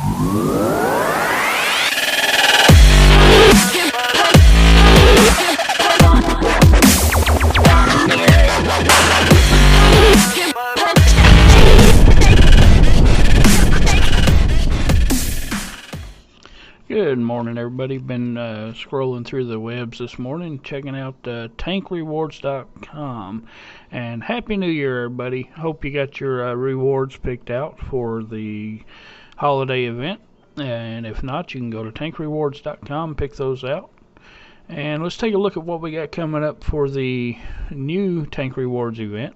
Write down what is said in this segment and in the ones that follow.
Good morning, everybody. Been scrolling through the webs this morning, checking out tankrewards.com. And Happy New Year, everybody. Hope you got your rewards picked out for the holiday event. And if not, you can go to tankrewards.com and pick those out. And let's take a look at what we got coming up for the new Tank Rewards event.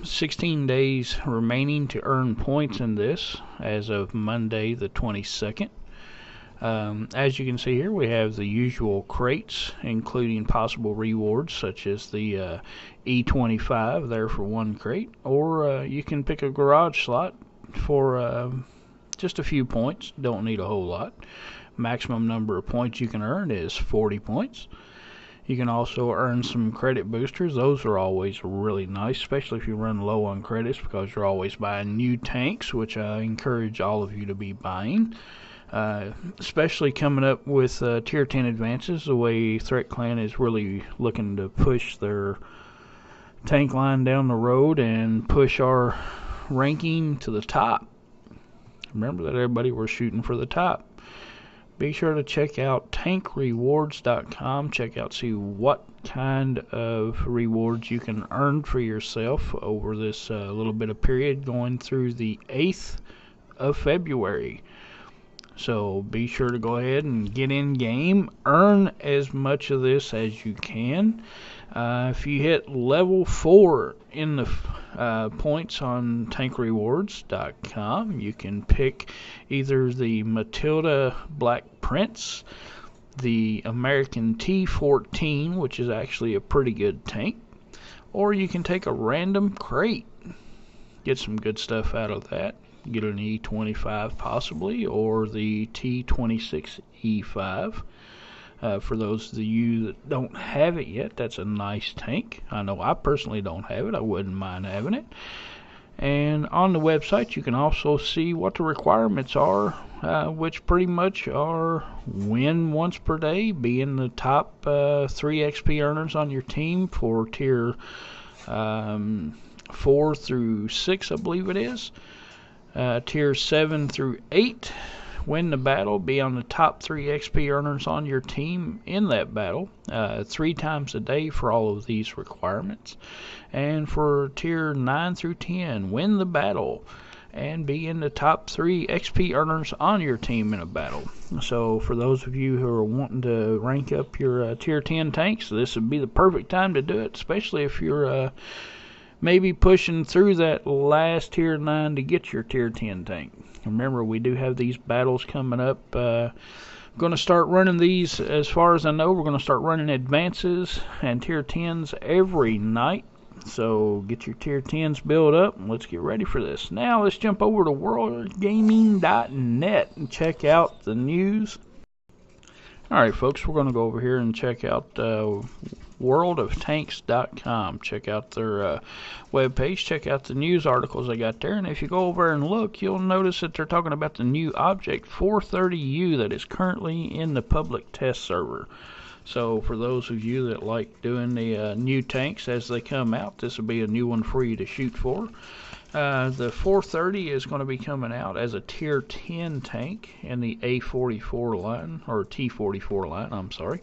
16 days remaining to earn points in this as of Monday the 22nd. As you can see here, we have the usual crates, including possible rewards such as the E25 there for one crate, or you can pick a garage slot for just a few points. Don't need a whole lot. Maximum number of points you can earn is 40 points. You can also earn some credit boosters. Those are always really nice, especially if you run low on credits, because you're always buying new tanks, which I encourage all of you to be buying. Especially coming up with Tier 10 advances, the way Threat Clan is really looking to push their tank line down the road and push our ranking to the top. Remember that, everybody, we're shooting for the top. Be sure to check out tankrewards.com. Check out, see what kind of rewards you can earn for yourself over this little bit of period going through the 8th of February. So be sure to go ahead and get in game. Earn as much of this as you can. If you hit level 4 in the points on tankrewards.com, you can pick either the Matilda Black Prince, the American T14, which is actually a pretty good tank, or you can take a random crate. Get some good stuff out of that. Get an E25 possibly, or the T26E5. For those of you that don't have it yet, that's a nice tank. I know I personally don't have it. I wouldn't mind having it. And on the website, you can also see what the requirements are, which pretty much are win once per day, be in the top 3 XP earners on your team for tier 4 through 6, I believe it is. Tier 7 through 8, win the battle, be on the top 3 XP earners on your team in that battle 3 times a day for all of these requirements. And for tier 9 through 10, win the battle and be in the top 3 XP earners on your team in a battle. So for those of you who are wanting to rank up your tier 10 tanks, this would be the perfect time to do it, especially if you're maybe pushing through that last tier 9 to get your tier 10 tank. Remember, we do have these battles coming up. Going to start running these, as far as I know, we're going to start running advances and tier 10s every night. So get your tier 10s built up and let's get ready for this. Now let's jump over to worldgaming.net and check out the news. Alright folks, we're going to go over here and check out worldoftanks.com. Check out their webpage. Check out the news articles they got there. And if you go over and look, you'll notice that they're talking about the new Object 430U that is currently in the public test server. So for those of you that like doing the new tanks as they come out, this will be a new one for you to shoot for. The 430 is going to be coming out as a tier 10 tank in the A44 line, or T44 line, I'm sorry.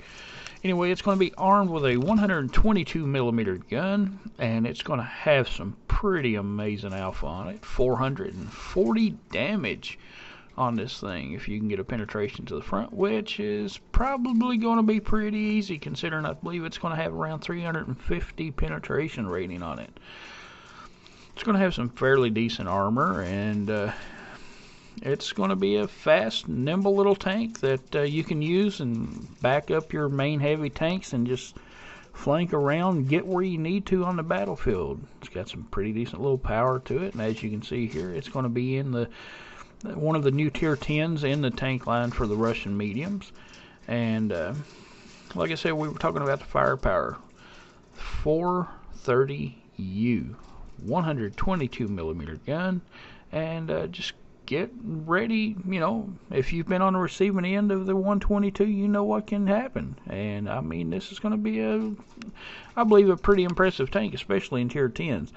Anyway, it's going to be armed with a 122mm gun, and it's going to have some pretty amazing alpha on it. 440 damage on this thing if you can get a penetration to the front, which is probably going to be pretty easy considering I believe it's going to have around 350 penetration rating on it. It's going to have some fairly decent armor, and it's going to be a fast, nimble little tank that you can use and back up your main heavy tanks and just flank around and get where you need to on the battlefield. It's got some pretty decent little power to it, and as you can see here, it's going to be in the one of the new tier 10s in the tank line for the Russian mediums. And like I said, we were talking about the firepower. 430U, 122mm gun, and just get ready. You know, if you've been on the receiving end of the 122, you know what can happen. And I mean, this is going to be I believe, a pretty impressive tank, especially in tier 10s.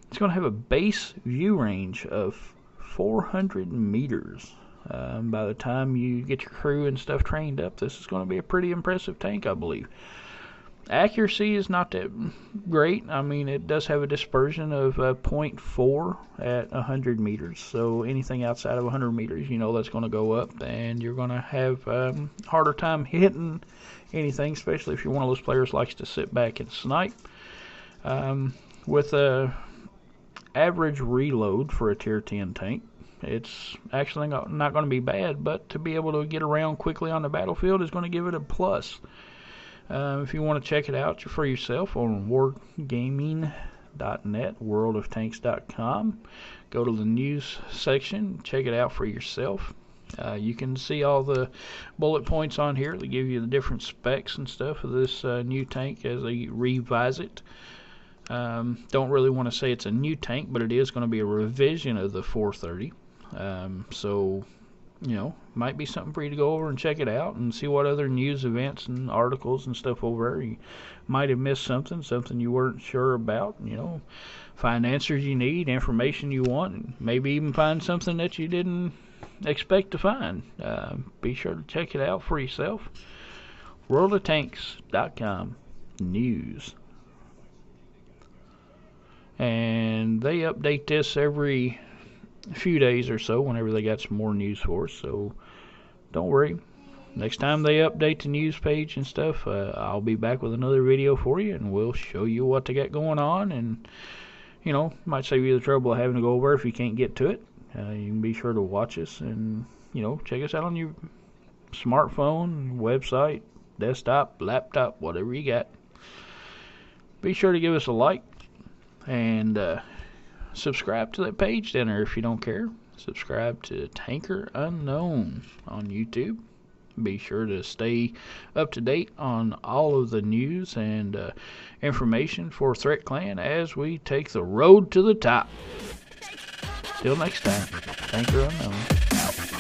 It's going to have a base view range of 400 meters. By the time you get your crew and stuff trained up, this is going to be a pretty impressive tank, I believe. Accuracy is not that great. I mean, it does have a dispersion of 0.4 at 100 meters. So anything outside of 100 meters, you know that's going to go up, and you're going to have harder time hitting anything, especially if you're one of those players who likes to sit back and snipe. With a average reload for a tier 10 tank, it's actually not going to be bad, but to be able to get around quickly on the battlefield is going to give it a plus. If you want to check it out for yourself on wargaming.net, worldoftanks.com, go to the news section, check it out for yourself. You can see all the bullet points on here that give you the different specs and stuff of this new tank as they revise it. Don't really want to say it's a new tank, but it is going to be a revision of the 430. So, you know, might be something for you to go over and check it out and see what other news events and articles and stuff over there. You might have missed something you weren't sure about. You know, find answers you need, information you want, and maybe even find something that you didn't expect to find. Be sure to check it out for yourself. worldoftanks.com news. And they update this every few days or so whenever they got some more news for us, so don't worry. Next time they update the news page and stuff, I'll be back with another video for you, and we'll show you what they got going on, and you know, might save you the trouble of having to go over if you can't get to it. You can be sure to watch us and, you know, check us out on your smartphone, website, desktop, laptop, whatever you got. Be sure to give us a like and subscribe to that page down there if you don't care. Subscribe to Tanker Unknown on YouTube. Be sure to stay up to date on all of the news and information for Threat Clan as we take the road to the top. Till next time, Tanker Unknown out.